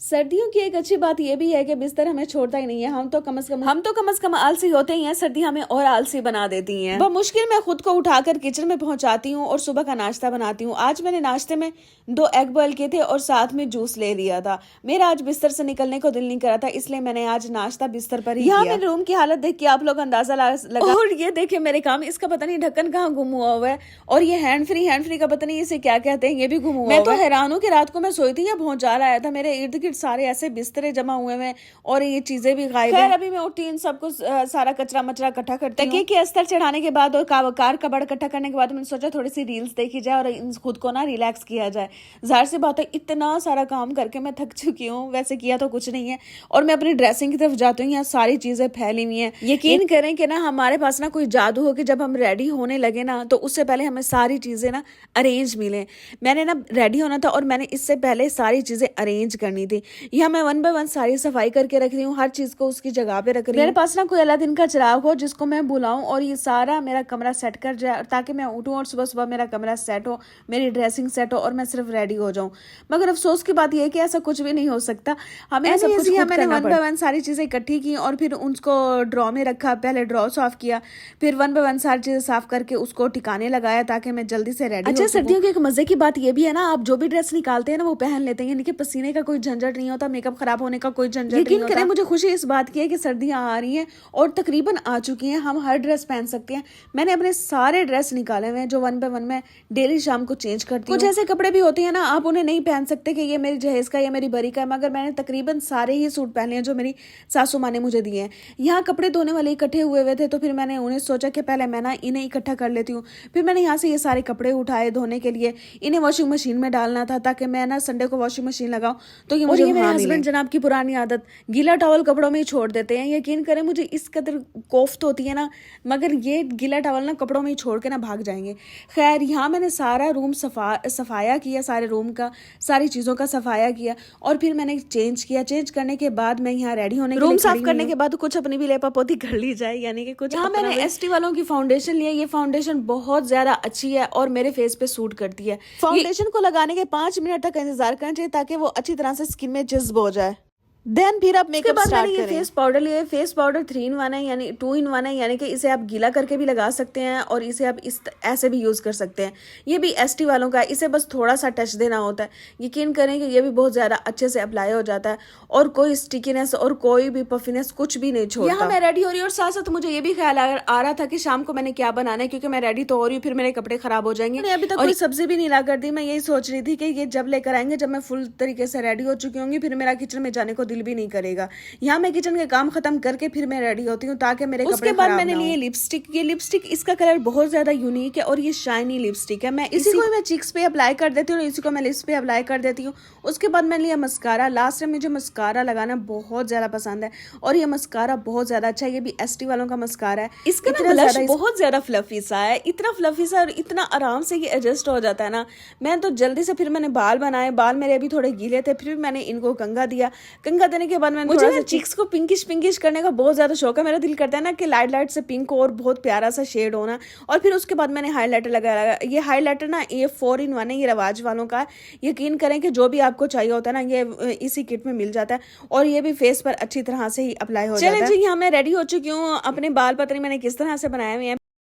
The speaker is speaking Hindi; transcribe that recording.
सर्दियों की एक अच्छी बात यह भी है कि बिस्तर हमें छोड़ता ही नहीं है। हम तो कम से कम आलसी होते ही हैं, सर्दी हमें और आलसी बना देती हैं। मुश्किल मैं खुद को उठाकर किचन में पहुंचाती हूँ और सुबह का नाश्ता बनाती हूँ। आज मैंने नाश्ते में 2 एग बॉयल किए थे और साथ में जूस ले लिया था। मेरा आज बिस्तर से निकलने को दिल नहीं करा था, इसलिए मैंने आज नाश्ता बिस्तर पर ही किया। मेरे रूम की हालत देख के आप लोग अंदाजा लगा। और ये देखिए मेरे काम, इसका पता नहीं ढक्कन कहाँ गुम हुआ है, और ये हैंड फ्री का पता नहीं इसे क्या कहते हैं, ये भी गुम हुआ। मैं तो हैरान हूँ कि रात को मैं सोई थी या भौचाल आया था। मेरे इर्द गिर्द सारे ऐसे बिस्तरे जमा हुए हैं और ये चीजें भी गायब हैं। अभी मैं उठी इन सबको सारा कचरा मचरा इकट्ठा करती हूँ। तकिए के अस्तर चढ़ाने के बाद और कार कबाड़ इकट्ठा करने के बाद मैंने सोचा थोड़ी सी रील्स देखी जाए और खुद को ना रिलैक्स किया जाए। जाहिर सी बात है, इतना सारा काम करके मैं थक चुकी हूँ। वैसे किया तो कुछ नहीं है, और मैं अपनी ड्रेसिंग की तरफ जाती हूँ, यहाँ सारी चीजें फैली हुई हैं। यकीन करें कि ना हमारे पास ना कोई जादू हो कि जब हम रेडी होने लगे ना तो उससे पहले हमें सारी चीजें ना अरेंज मिले। मैंने ना रेडी होना था और मैंने इससे पहले सारी चीजें अरेंज करनी थी। यहाँ मैं 1 बाय 1 सारी सफाई करके रख रही हूँ, हर चीज को उसकी जगह पे रख रही हूँ। मेरे पास ना कोई अलादीन का चिराग हो जिसको मैं बुलाऊं और ये सारा मेरा कमरा सेट कर जाए, ताकि मैं उठूं और सुबह सुबह मेरा कमरा सेट हो, मेरी ड्रेसिंग सेट हो और मैं सिर्फ रेडी हो जाऊं। मगर अफसोस की बात यह है कि ऐसा कुछ भी नहीं हो सकता। हमें सब कुछ मैंने 1 बाय 1 सारी चीजें इकट्ठी की और फिर उसको ड्रॉ में रखा। पहले ड्रॉ साफ किया, फिर 1 बाय 1 सारी चीजें साफ करके उसको ठिकाने लगाया ताकि मैं जल्दी से रेडी। अच्छा, सर्दियों की एक मजे की बात यह भी है ना, आप जो भी ड्रेस निकालते हैं ना वो पहन लेते हैं, यानी कि पसीने का कोई झंझट नहीं होता, मेकअप खराब होने का कोई झंझट नहीं होता। यकीन करें, मुझे खुशी इस बात की है कि सर्दियां आ रही हैं और तकरीबन आ चुकी हैं। हम हर ड्रेस पहन सकते हैं। मैंने अपने सारे ड्रेस निकाले हुए हैं जो 1 बाय 1 मैं डेली शाम को चेंज करती हूँ। कुछ ऐसे कपड़े भी होते हैं ना, आप उन्हें नहीं पहन सकते कि ये मेरी जहेज का या मेरी बरी का है, मगर मैंने तकरीबन सारे ही सूट पहने हैं जो मेरी सासू माँ ने मुझे दिए हैं। यहाँ कपड़े धोने वाले इकट्ठे हुए थे, तो फिर मैंने उन्हें सोचा कि पहले मैं ना इन्हें इकट्ठा कर लेती हूँ। फिर मैंने यहाँ से ये सारे कपड़े उठाए धोने के लिए, इन्हें वॉशिंग मशीन में डालना था ताकि मैं ना संडे को वॉशिंग मशीन लगाऊं। तो ये मुझे मेरे हस्बैंड जनाब की पुरानी आदत, गीला टॉवल कपड़ों में ही छोड़ देते हैं। यकीन करें, मुझे इस कदर कोफ्त होती है ना, मगर ये गीला टॉवल ना कपड़ों में ही छोड़ के ना भाग जाएंगे। खैर, यहाँ मैंने सारा रूम सफाया किया, सारे रूम का सारी चीज़ों का सफाया किया और फिर मैंने चेंज किया। चेंज करने के बाद मैं यहाँ रेडी होने के लिए रूम साफ करने के बाद कुछ अपनी भी लेपापोती कर ली जाए, यानी कि कुछ। यहाँ मैंने एसटी वालों की फाउंडेशन लिया। ये फाउंडेशन बहुत ज्यादा अच्छी है और मेरे फेस पे सूट करती है। फाउंडेशन को लगाने के 5 मिनट तक इंतजार करना चाहिए ताकि वो अच्छी तरह से स्किन में जज्ब हो जाए। देन फिर आप मेकअप स्टार्ट करें। फेस पाउडर लिए, फेस पाउडर 3 in 1 है, यानी 2 in 1 है, यानी कि इसे आप गीला करके भी लगा सकते हैं और इसे आप ऐसे भी यूज कर सकते हैं। ये भी एसटी वालों का है, इसे बस थोड़ा सा टच देना होता है। यकीन करें कि ये भी बहुत ज्यादा अच्छे से अप्लाई हो जाता है और कोई स्टिकीनेस और कोई भी पफीनेस कुछ भी नहीं छोड़ता। यहाँ मैं रेडी हो रही हूँ और साथ साथ मुझे ये भी ख्याल आ रहा था कि शाम को मैंने क्या बनाना है, क्योंकि मैं रेडी तो हो रही हूँ, फिर मेरे कपड़े खराब हो जाएंगे। मैंने अभी तक कोई सब्जी भी नहीं ला कर दी। मैं यही सोच रही थी कि ये जब लेकर आएंगे, जब मैं फुल तरीके से रेडी हो चुकी होंगी, फिर मेरा किचन में जाने को दिल भी नहीं करेगा। यहाँ मैं किचन के काम खत्म करके फिर मैं रेडी होती हूँ ताकि मेरे कपड़े उसके बाद मैंने लिए लिपस्टिक। ये लिपस्टिक, इसका कलर बहुत ज्यादा यूनिक है और ये शाइनी लिपस्टिक है। मैं इसी को मैं चिक्स पे अप्लाई कर देती हूँ और इसी को मैं लिप्स पे अप्लाई कर देती हूँ। उसके बाद मैंने लिया मस्कारा। लास्ट में मुझे मस्कारा लगाना बहुत ज्यादा पसंद है और ये मस्कारा बहुत ज्यादा अच्छा है। ये भी एसटी वालों का मस्कारा है। इसका ब्लश बहुत ज्यादा फ्लफी सा है, इतना फ्लफी सा और इतना आराम से ये एडजस्ट हो जाता है ना। मैं तो जल्दी से फिर मैंने बाल बनाए। बाल मेरे अभी थोड़े गीले थे, फिर मैंने इनको कंघा दिया। कंघा देने के बाद मैंने मुझे चिक्स को पिंकिश करने का बहुत ज्यादा शौक है। मेरा दिल करता है ना कि लाइट से पिंक और बहुत प्यारा सा शेड होना। और फिर उसके बाद मैंने हाईलाइटर लगाया। ये हाईलाइटर ना ये 4 in 1 है, ये रवाज वालों का है। यकीन करें कि जो भी आपको चाहिए होता है ना, ये इसी किट में मिल जाता है और ये भी फेस पर अच्छी तरह से ही अप्लाई हो जाता है। चलिए जी, यहाँ मैं रेडी हो चुकी हूँ। अपने बाल पतरी मैंने किस तरह से बनाए हुए हैं